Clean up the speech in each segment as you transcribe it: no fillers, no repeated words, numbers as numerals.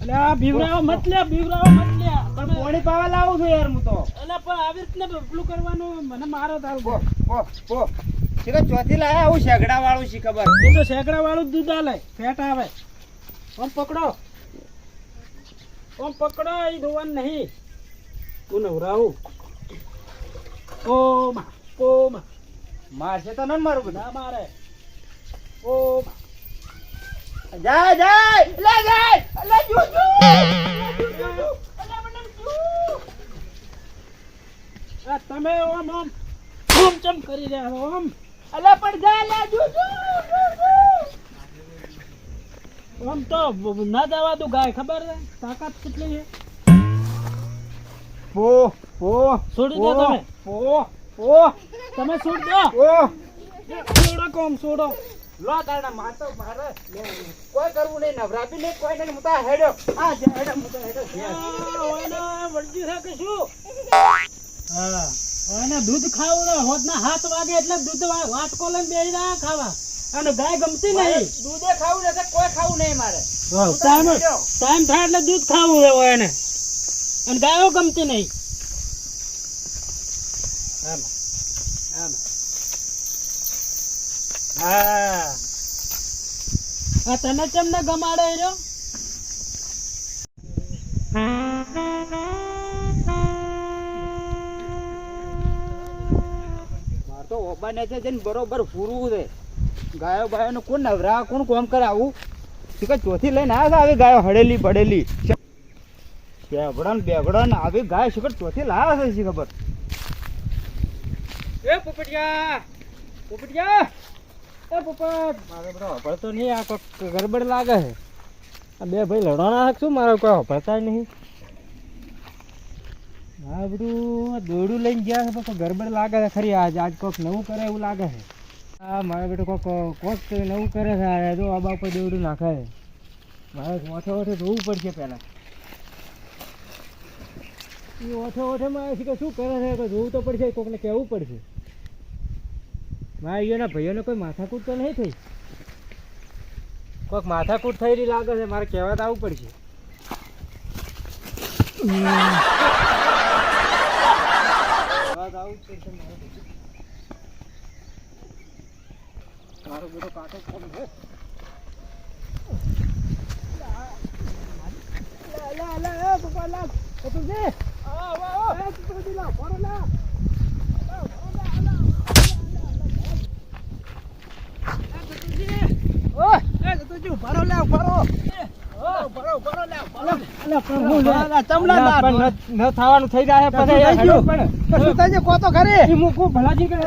અલ્યા બીવરાવો મત લે પણ પાણી પાવા લાવું છું યાર હું તો અલ્યા પણ આવી રીતના પેલું કરવાનું મને મારો તારું ચોથી લાયા આવું શેગડા વાળું શી ખબર એ તો શેકડા વાળું જ દૂધ આલે ફેટ આવે ઓમ પકડો એ ધોવાનું નહીં તું નવરાવું ઓ માં મારશે તો ન મારું બધા ના મારે ઓ જાય લે જુજુ તમે ઓમ ચમ કરી રહ્યા છો ઓમ અલા પણ જા લે જુજુ ઓમ તો ના જવા દઉં ગાય ખબર છે તાકાત કેટલી છે છોડી દો તમે છોડી દો છોડો કોમ છોડો લો તારા માતો મારે કોઈ કરવું નહીં નવરાબી નહીં કોઈ નહીં મુતા હેડ્યો આ જે હેડો મુતા હેડો ઓના વળજી છે કે શું હા ઓને દૂધ ખાવું ને હોદના 7 વાગે એટલે દૂધ વાટકો લઈને બેહી રહ્યા ખાવા અને ગાય ગમતી નહીં દૂધે ખાવું ને કોઈ ખાવું નહીં મારે ટાઈમ થાય એટલે દૂધ ખાવું હોય એને અને ગાયો ગમતી નહીં હા તને કેમ ને ગમાડે રહ્યો માર તો ઓબાને છે જઈને બરોબર પૂરવું છે ગાયો બાયો ને કોણ નવરા કોણ કોમ કરે આવું ચોથી લઈને આવ્યા આવી ગાયો હડેલી પડેલી બેગડો ને આવી ગાય શું ચોથી લાવ્યા છે શી ખબર એ પોપટિયા એ પોપટ મારે બધો હપડતો નહીં આ કોઈ ગરબડ લાગે છે આ બે ભાઈ લડવાના શું મારે કોઈ હપડતા નહીં આ બધું દોડું લઈને ગયા છે પણ ગરબડ લાગે છે ખરી આજ કોઈક નવું કરે એવું લાગે છે હા મારે બેટો કોઈક નવું કરે છે આ જો આ બાપા દોડું નાખે છે મારે ઓઠે જોવું પડશે પહેલાં એ ઓઠેમાં શું કરે છે જોવું તો પડશે કોકને કહેવું પડશે મારા અહીંયાના ભાઈઓને કોઈ માથાકૂટ તો નહીં થઈ કોઈક માથાકૂટ થઈ રહી લાગે છે મારે કહેવા તો આવવું પડશે મારો બધો કાંટો કોમ છે થવાનું થઈ જાય પછી કોતો ખરી મૂકું ભલાજી કરે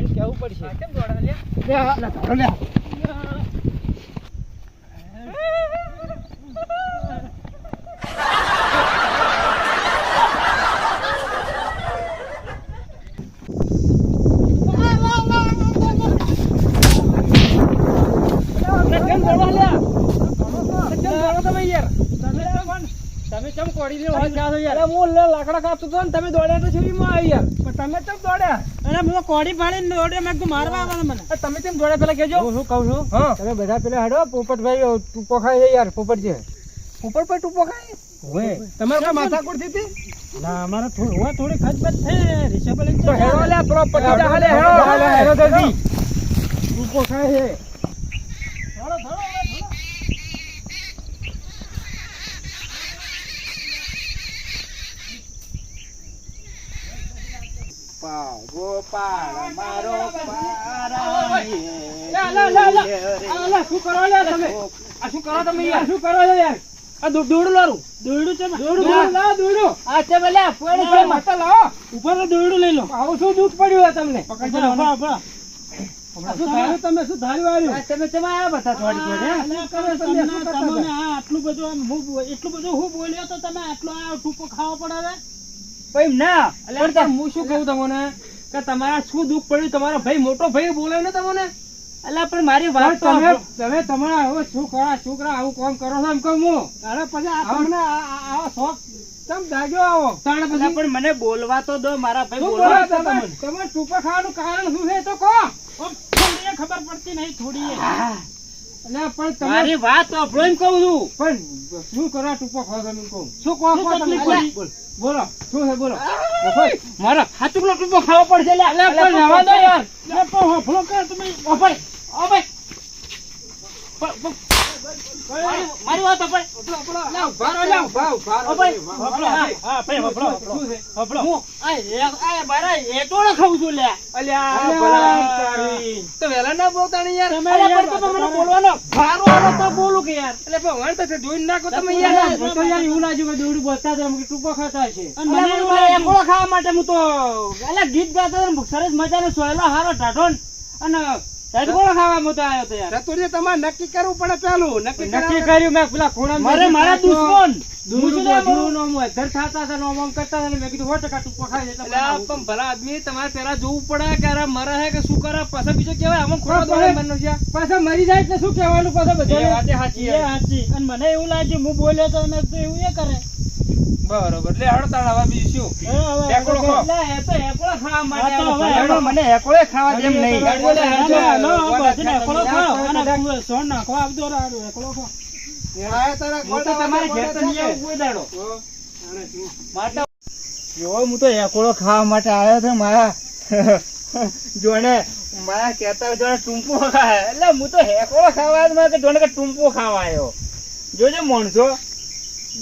કેવું પડશે કેમ દોડા લે લાકડા કાપતો હતો ને તમે દોડ્યા તો છેવીમાં આવી યાર પણ તમે કેમ દોડ્યા અને હું કોડી ફાડીને દોડ્યા મેં મારવા આવવાના મને તમે કેમ દોડ્યા પેલા કેજો હું શું કહું છું હા તમે બધા પેલા હેડો પોપટભાઈ ટૂંપો ખાય છે યાર પોપટ છે પોપટ પર ટૂંપો ખાય હોય તમારે કોઈ માથાકૂટ થઈ હતી ના અમારે થોડી ખચબચ થઈ રિક્ષા લઈને તો હેડો લે પ્રોપર્ટી હાલે હેડો જલ્દી ટૂંપો ખાય છે ગોપાલ મારો શું કરો લે તમે આ શું કરો તમે યાર શું કરો છો યાર આ દોડું લારું દોડું છે દોડું લાવ દોડું આ છે ભલે પોણી મત લાવો ઉપર દોડું લઈ લો આવું શું દુખ પડ્યું તમને પકડો તમે શું ધાર્યું તમે આયા બધા થોડી તમે આટલું બધું એટલું બધું હું બોલ્યો તો તમે આટલો આ ટૂંકો ખાવા પડે ભાઈ ના એટલે હું શું કહું તમને કે તમારા શું દુઃખ પડ્યું તમારો ભાઈ મોટો ભાઈ બોલે ને તમને અલા પણ મારી વાત તો તમે તમે તમારા હવે છોકરા આવું કામ કરો છો એમ કહું હું અરે પછી આ તમને આવો શોખ તમ દાગ્યો આવો તાણે અલા પછી પણ મને બોલવા તો દો મારા ભાઈ શું બોલવા બોલો તો તમે તમને. તમે ટૂંપા ખાવાનું કારણ શું છે એ તો કહો થોડી ખબર પડતી નહીં થોડી હા, એટલે પણ તમે મારી વાત તો આપણો એમ કહું છું. પણ શું કરવા ટૂંપો ખાવ તમે કહું શું કહો શું કહો તકલીફ તમે? પડી? બોલો શું છે બોલો મારા હાથુકલો ટૂંપો ખાવો પડશે લે. અલ્યા પણ રહેવા દો યાર લે પણ હોફળો કર તમે ઓ ભાઈ, ઓ ભાઈ. મારી વાત સાંભળ. લે ઉભા રહો લે ઉભા ઓ ભાઈ, વફળો, હા ભાઈ વફળો શું છે વફળો હું આ મારા એટોળે ખાઉં છું લે. અલ્યા ભલા તારી. તો વેલા ના બોલતા ને યાર અલા પણ તો મને બોલવાનો ભારો આવે તો બોલું કે યાર. એટલે ભગવાન તો જોઈને નાખો તમે યાર. યાર મને તો યાર એવું લાગ્યું કે દોડી બોલતા હતા કે ટૂંકો ખાતા છે અલા પણ મારે એકોળો ખાવા માટે હું તો અલા ગીત ગાતો હતો ને સરસ મજાનો સોયલો હારો ટાઢો ને અને એકોળો ખાવા હું તો આવ્યો તો યાર. ચતુર્ય તમારે નક્કી કરવું પડે પેલું નક્કી કર્યું મેં પેલા ખૂણા મારે મારા દુશ્મન ભલા આદમી તમારે પેલા જોવું પડે કે અરે મરે હે કે શું કરે પાછા બીજો કેવાય આમાં ખોટો દોડે મનુષ્ય પાછા મરી જાય એટલે શું કહેવાનું પાછા બધા સાચી અને મને એવું લાગ્યું હું બોલ્યો તો મેં તો એવું એ કરે. બરોબર એટલે હડતાળ હવે બીજું શું એકોળો ખો. એટલે એ તો એકોળો ખાવા માટે હા તો હવે આવ્યો. હેડો, મને એકોળે ખાવા જેમ નહીં. હું તો તમારે ઘેર તો નહીં આવું કોઈ દાડો. જો હું તો એકોળો ખાવા માટે આવ્યો હતો મારા જોને મારા કહેતા જોને ટૂંપો ખાય એટલે હું તો એકોળો ખાવા આવ્યો કે જોને કે ટૂંપો ખાવા આવ્યો. જોજે માણસો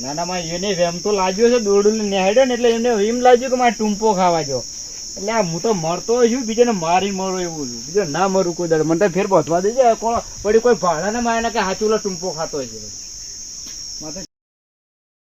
ના ના માં એને વેમ તો લાગ્યો છે દોડું નેહડ્યો ને એટલે એને એમ લાગ્યું કે મારે ટૂંપો ખાવા જો એટલે આ હું તો મરતો છું બીજાને મારી મરો એવું છું બીજો ના મરું કોઈ દાડો મને તો ફેર બસવા દેજે કોણ વળી કોઈ ભાડા ને મારે કે હાચુલો ટૂંપો ખાતો છે મારે